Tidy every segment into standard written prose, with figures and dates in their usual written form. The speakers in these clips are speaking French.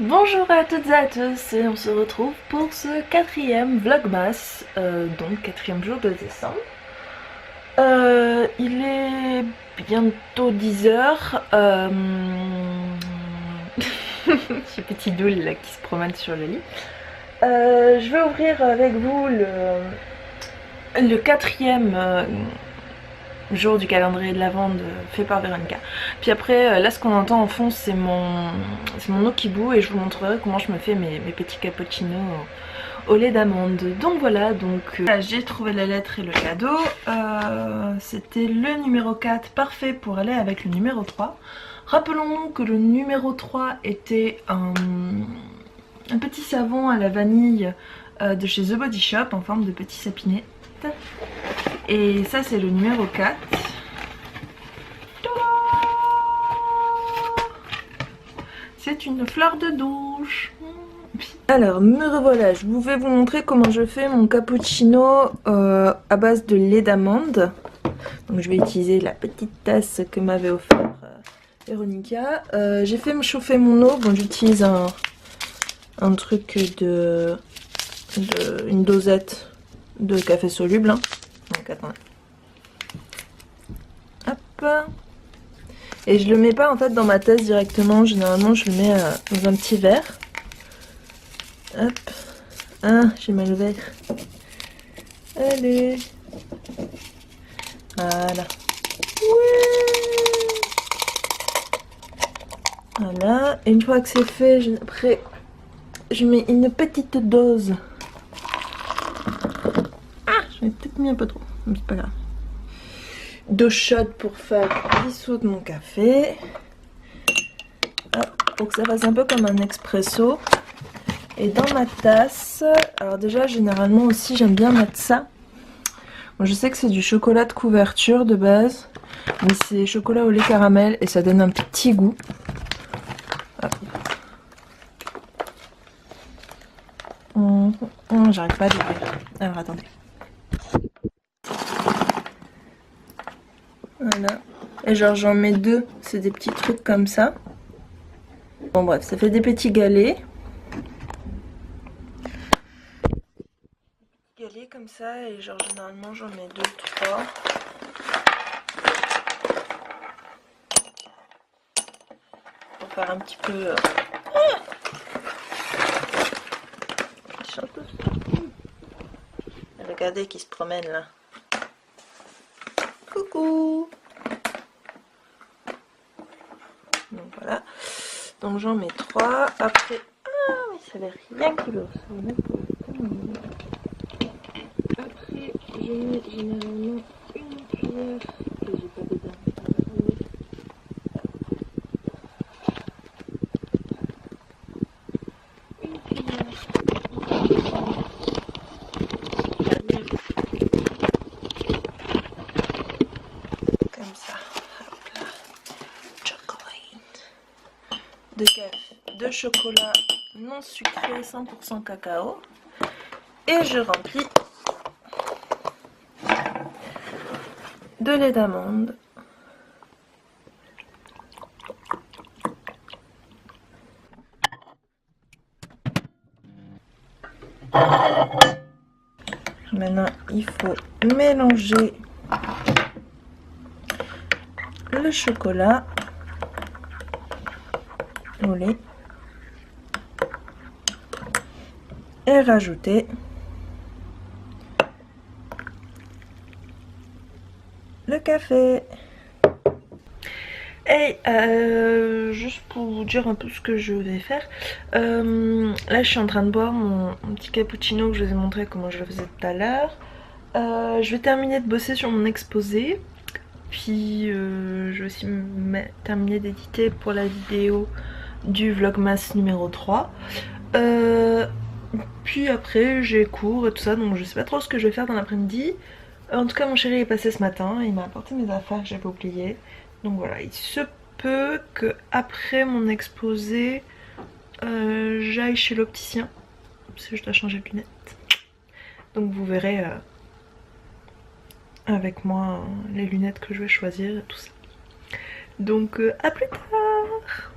Bonjour à toutes et à tous, et on se retrouve pour ce quatrième vlogmas, donc quatrième jour de décembre. Il est bientôt 10h. J'ai petit doule là qui se promène sur le lit. Je vais ouvrir avec vous le quatrième jour du calendrier de l'Avent fait par Véronica. Puis après, là ce qu'on entend en fond c'est mon Okibu et je vous montrerai comment je me fais mes petits cappuccinos au lait d'amande. Donc voilà, j'ai trouvé la lettre et le cadeau. C'était le numéro 4, parfait pour aller avec le numéro 3. Rappelons que le numéro 3 était un petit savon à la vanille de chez The Body Shop en forme de petit sapinette. Et ça c'est le numéro 4. C'est une fleur de douche. Alors me revoilà, je vais vous montrer comment je fais mon cappuccino à base de lait d'amande. Donc je vais utiliser la petite tasse que m'avait offert Véronica. J'ai fait me chauffer mon eau. Bon, j'utilise un truc une dosette de café soluble. Hein. Donc attendez. Hop. Et je le mets pas en fait dans ma tasse directement. Généralement je le mets dans un petit verre. Hop. Ah, j'ai mal ouvert. Allez. Voilà. Ouais. Voilà. Et une fois que c'est fait, après, je mets une petite dose. Ah, j'en ai peut-être mis un peu trop. Mais c'est pas grave. D'eau chaude pour faire dissoudre mon café. Hop, pour que ça fasse un peu comme un expresso. Et dans ma tasse, alors déjà généralement aussi j'aime bien mettre ça. Bon, je sais que c'est du chocolat de couverture de base, mais c'est chocolat au lait caramel et ça donne un petit goût. J'arrive pas à l'ouvrir. Alors attendez. Voilà. Et genre j'en mets deux, c'est des petits trucs comme ça. Bon bref, ça fait des petits galets. Comme ça, et genre généralement j'en mets 2-3. Pour faire un petit peu regardez qui se promène là. Coucou. Donc voilà, donc j'en mets 3. Après, ah mais ça avait rien qui l'offre. Après, je mets généralement une cuillère que j'ai pas dedans. Une cuillère. Comme ça. Hop là. Chocolate. De chocolat non sucré, 100% cacao. Et je remplis de lait d'amande. Maintenant, il faut mélanger le chocolat au lait et rajouter le café. Et juste pour vous dire un peu ce que je vais faire, là je suis en train de boire mon petit cappuccino que je vous ai montré comment je le faisais tout à l'heure. Je vais terminer de bosser sur mon exposé, puis je vais aussi terminer d'éditer pour la vidéo du vlogmas numéro 3. Puis après j'ai cours et tout ça, donc je sais pas trop ce que je vais faire dans l'après-midi. En tout cas mon chéri est passé ce matin, il m'a apporté mes affaires que j'avais oubliées. Donc voilà, il se peut que après mon exposé, j'aille chez l'opticien, parce que je dois changer de lunettes. Donc vous verrez avec moi les lunettes que je vais choisir et tout ça. Donc à plus tard.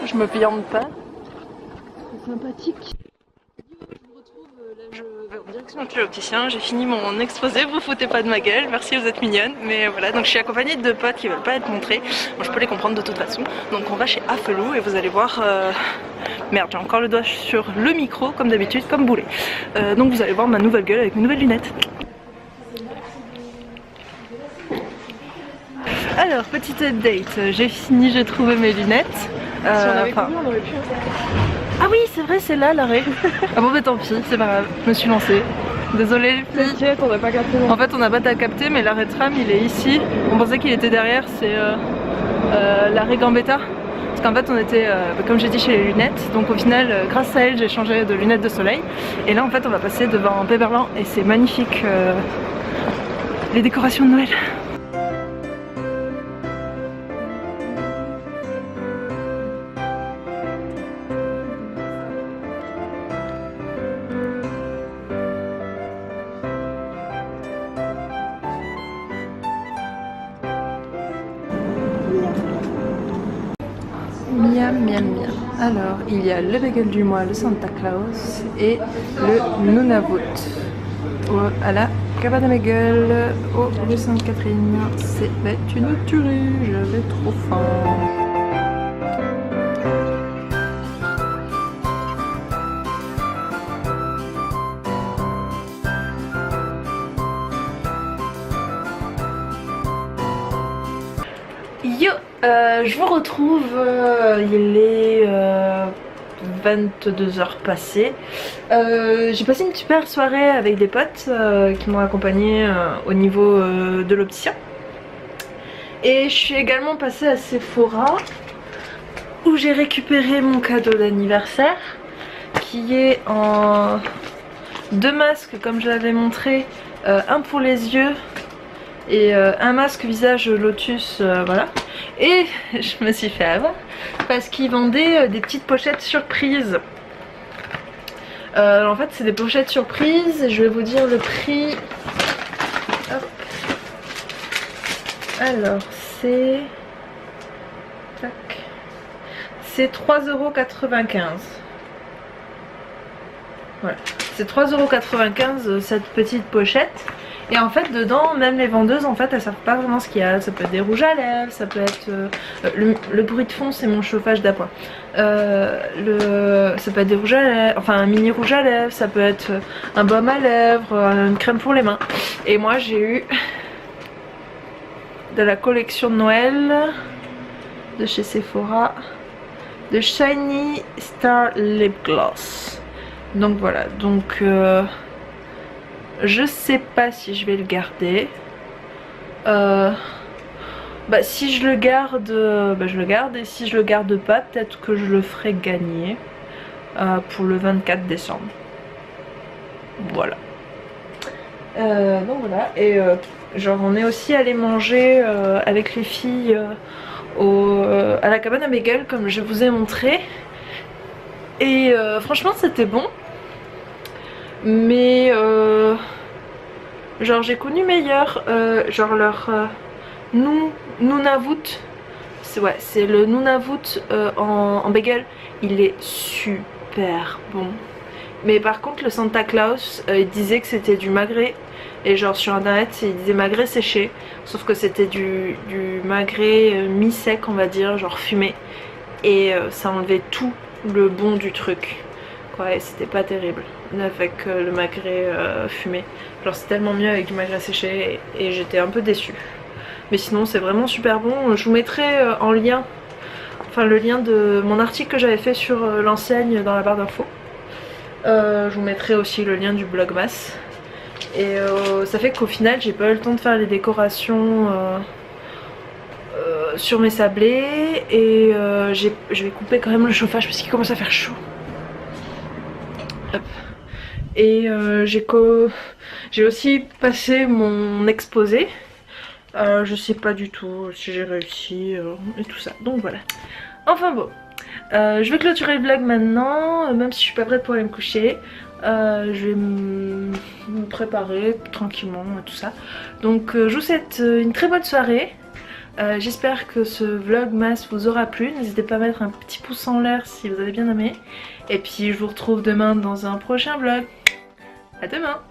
je me viande pas. C'est sympathique. Je vous retrouve là, je vais en direction de chez l'opticien. J'ai fini mon exposé, vous foutez pas de ma gueule, merci, vous êtes mignonne. Mais voilà, donc je suis accompagnée de deux potes qui veulent pas être montrés. Bon, je peux les comprendre de toute façon. Donc on va chez Afelou et vous allez voir. Merde, j'ai encore le doigt sur le micro, comme d'habitude, comme boulet. Donc vous allez voir ma nouvelle gueule avec mes nouvelles lunettes. Alors, petite update, j'ai fini, j'ai trouvé mes lunettes. Si on avait couru, on aurait pu. Ah oui, c'est vrai, c'est là l'arrêt. Ah bon, bah tant pis, c'est pas grave, je me suis lancée. Désolée les filles. T'inquiète, on n'a pas capté. En fait, on n'a pas capté, mais l'arrêt tram il est ici. On pensait qu'il était derrière, c'est l'arrêt Gambetta. Parce qu'en fait, on était, comme j'ai dit, chez les lunettes. Donc au final, grâce à elle, j'ai changé de lunettes de soleil. Et là, en fait, on va passer devant Péberlan et c'est magnifique. Les décorations de Noël. Miam miam miam. Alors il y a le bagel du mois, le Santa Claus et le Nunavut. À la cabane à bagel au rue Sainte-Catherine. C'est une tuerie, j'avais trop faim. Yo, je vous retrouve, il est 22h passées. J'ai passé une super soirée avec des potes qui m'ont accompagnée au niveau de l'opticien. Et je suis également passée à Sephora où j'ai récupéré mon cadeau d'anniversaire qui est en deux masques comme je l'avais montré, un pour les yeux et un masque visage lotus, voilà. Et je me suis fait avoir parce qu'ils vendaient des petites pochettes surprises. En fait c'est des pochettes surprises, je vais vous dire le prix. Hop. Alors c'est... C'est 3,95 €. Voilà, c'est 3,95 € cette petite pochette. Et en fait dedans, même les vendeuses en fait elles savent pas vraiment ce qu'il y a. Ça peut être des rouges à lèvres, ça peut être le bruit de fond c'est mon chauffage d'appoint. Ça peut être des rouges à lèvres, enfin un mini rouge à lèvres, ça peut être un baume à lèvres, une crème pour les mains. Et moi j'ai eu de la collection de Noël de chez Sephora de Shiny Star Lip Gloss. Donc voilà, donc je sais pas si je vais le garder. Si je le garde, je le garde. Et si je le garde pas, peut-être que je le ferai gagner pour le 24 décembre. Voilà. Donc voilà. Et genre on est aussi allé manger avec les filles à la cabane à bagel comme je vous ai montré. Et franchement c'était bon. Mais genre j'ai connu meilleur, genre leur Nunavut, c'est le Nunavut en bagel, il est super bon. Mais par contre le Santa Claus, il disait que c'était du magret. Et genre sur internet il disait magret séché. Sauf que c'était du magret mi-sec on va dire, genre fumé. Et ça enlevait tout le bon du truc. Ouais, c'était pas terrible avec le magret fumé. Genre c'est tellement mieux avec du magret séché et j'étais un peu déçue. Mais sinon c'est vraiment super bon. Je vous mettrai en lien, enfin le lien de mon article que j'avais fait sur l'enseigne dans la barre d'infos. Je vous mettrai aussi le lien du Blogmas. Et ça fait qu'au final j'ai pas eu le temps de faire les décorations sur mes sablés. Et je vais couper quand même le chauffage parce qu'il commence à faire chaud. Hop. Et j'ai aussi passé mon exposé. Je sais pas du tout si j'ai réussi et tout ça. Donc voilà. Enfin bon. Je vais clôturer le vlog maintenant. Même si je suis pas prête pour aller me coucher. Je vais me préparer tranquillement et tout ça. Donc je vous souhaite une très bonne soirée. J'espère que ce vlogmas vous aura plu. N'hésitez pas à mettre un petit pouce en l'air si vous avez bien aimé. Et puis je vous retrouve demain dans un prochain vlog. À demain!